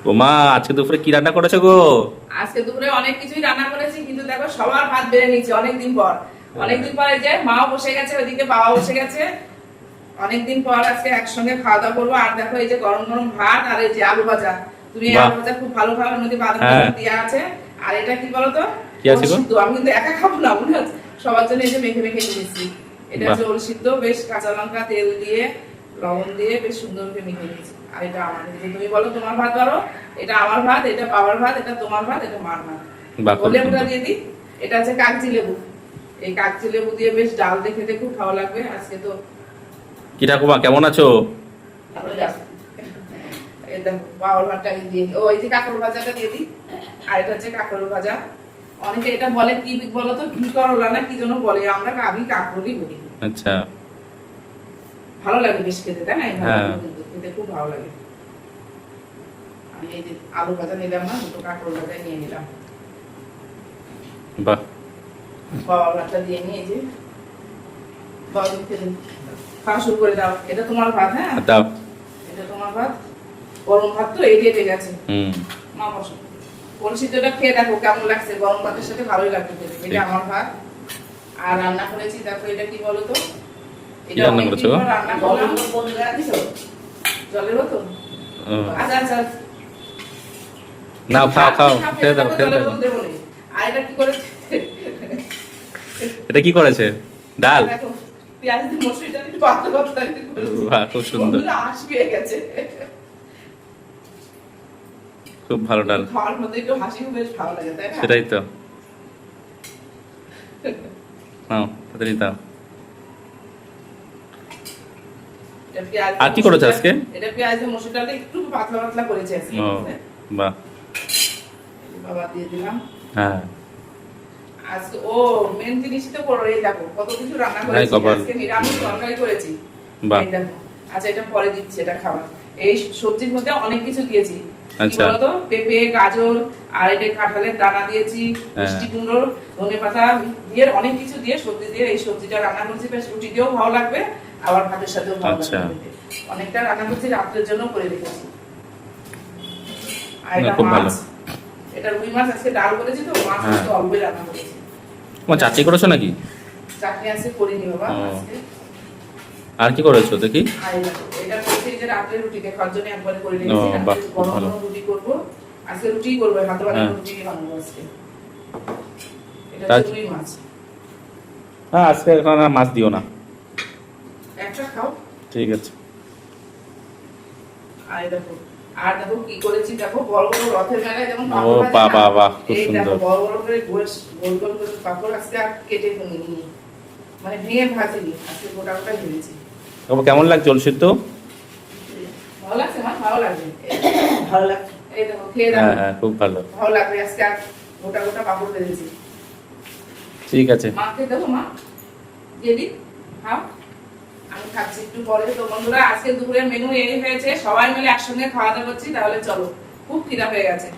ও মা, আজকে দুপুরে কি রান্না করেছো গো? আজকে দুপুরে অনেক কিছুই রান্না করেছি, কিন্তু দেখো সবার ভাত বেড়ে নিয়েছি অনেকদিন পর। অনেকদিন পরে যে মাও বসে গেছে, ওইদিকে বাবা বসে গেছে, অনেকদিন পর আজকে একসঙ্গে খাওয়া দাওয়া করবো। আর দেখো এই যে গরম গরম ভাত আর এই যে আলু ভাজা। তুমি এই আলু ভাজা খুব ভালো খাও, মধ্যে বাদাম দেওয়া আছে। আর এটা কি বলতো, কি আছে গো? আমি কিন্তু একা খাবো না, মনে হচ্ছে সবার জন্য এই যে মেখে মেখে নিয়েছি। এটা হচ্ছে ওল সিদ্ধ, বেশ কাঁচা লঙ্কা তেল দিয়ে লবণ দিয়ে বেশ সুন্দর করে মেখে নিয়েছি। আর এটা আমার, তুমি বলো তোমার ভাত বলো, এটা আমার ভাত, এটা বাবার ভাত, এটা তোমার ভাত, এটা মার ভাত। লেবুটা দিয়ে দিই, এটা হচ্ছে কাগজি লেবু। এই কাগজি লেবু দিয়ে বেশ ডাল দিয়ে খেতে খুব ভালো লাগবে। আজকে তো কি ঠাকুমা কেমন আছো? বাবার ভাতটা দিয়ে দিই। ও এই যে কাঁকরোল ভাজাটা দিয়ে দিই। আর এটা হচ্ছে কাঁকরোল ভাজা। অনেকে এটা বলে কি বলতো, ঘি করলা না কি যেন বলে, আমরা আমি কাঁকরোলই বলি। আচ্ছা, ভালো লাগে বেশ খেতে, তাই না? হ্যাঁ, খেতে খুব ভালো লাগে। আমি এই যে আলু ভাজা নিলাম না, দুটো কাঁকরোল ভাজা নিয়ে নিলাম। বাহ, বাবার ভাতটা দিয়ে নিয়ে এই যে খাওয়া শুরু করে দাও। এটা তোমার ভাত, হ্যাঁ দাও। এটা তোমার ভাত, গরম ভাত তো এই দিয়ে গেছে। মা বসো, পরিচিতটা খেয়ে দেখো কেমন লাগছে, গরম ভাতের সাথে ভালোই লাগবে খেতে। এটা আমার ভাত। আর রান্না করেছি দেখো, এটা কি বলতো, এটা রান্না করেছো? রান্না করলাম জলের বোতল। আচ্ছা আচ্ছা, নাও খাও খাও, খেয়ে দাও খেয়ে দাও। আর এটা কি করেছে, এটা কি করেছে? ডাল? দেখো পেঁয়াজ দিয়ে মসুরিটা একটু পাতলা পাতলা করেছি। বাহ, খুব সুন্দর, আঁশ পেয়ে গেছে। খুব ভালো ডাল। খাওয়ার মধ্যে একটু হাসিও বেশ ভালো লাগে, তাই না? সেটাই তো। নাও তাড়াতাড়ি দাও। আর কি করেছো আজকে? এটা পেঁয়াজ দিয়ে মসুর ডালটা একটু পাতলা পাতলা করেছি আজকে। ও বাহ, বাবা দিয়ে দিলাম। হ্যাঁ আজকে ও মেন জিনিসই তো করো, এই দেখো কত কিছু রান্না নাই করেছি কপাল। আজকে, নিরামিষ তরকারি করেছি। বাহ, এই দেখো, আচ্ছা এটা পরে দিচ্ছি, এটা খাবার। এই সবজির মধ্যে অনেক কিছু দিয়েছি। কি আচ্ছা। বলতো, পেঁপে, গাজর, আর এটা কাঁঠালের দানা দিয়েছি, হ্যাঁ। মিষ্টি কুমড়ো, ধনেপাতা দিয়ে অনেক কিছু দিয়ে সবজি দিয়ে এই সবজিটা রান্না করেছি। বেশ রুটি দিয়েও ভালো লাগবে, আবার ভাতের সাথেও ভালো আচ্ছা। লাগবে। অনেকটা রান্না করছি, রাত্রের জন্য করে রেখেছি। আর না, এটা খুব ভালো। মাছ, এটা রুই মাছ আজকে ডাল করেছি তো, মাছ হ্যাঁ। আজকে অল্পই রান্না করেছি। তোমার চাটনি করেছো নাকি? চাটনি আজকে করিনি বাবা ও। আজকে। আর কি করেছো দেখি? আর এটা করছি যে রাত্রে রুটিতে খাওয়ার জন্য একবারে করে ও, রেখেছি। বাহ, রাত্রে খুব গরম ভালো। গরম রুটি করবো আজকে, রুটি করবো, হাতে বানানো হ্যাঁ। রুটি বানাবো আজকে। এটা তাই? হচ্ছে রুই মাছ। হ্যাঁ, আজকে এখন আর মাছ দিও না। একটা খাও। ঠিক আছে। আর দেখো, আর দেখো কি করেছি, দেখো বড় বড় রথের মেলায় যেমন ও পাপড় ভাজে বাবা না? বাহ, খুব এই দেখো সুন্দর। বড় বড় করে গোল গোল করে পাপড় আজকে আর কেটে নিই, মানে ভেঙে ভাজিনি, আজকে গোটা গোটা ভেজেছি। বাবা, কেমন লাগছে ওল সিদ্ধ? ভালো লাগছে মা? ভালো লাগবে, ভালো লাগছে। এই দেখো খেয়ে হ্যাঁ দেখো, হ্যাঁ, খুব ভালো। ভালো লাগবে। আজকে আর গোটা গোটা পাপড় ভেজেছি। ঠিক আছে। মাকে দেবো, মা দিয়ে দিই, খাও। আমি খাচ্ছি একটু পরে। তো বন্ধুরা, আজকে দুপুরের মেনু এই হয়েছে, সবাই মিলে একসঙ্গে খাওয়া দাওয়া করছি। তাহলে চলো, খুব খিদা পেয়ে গেছে।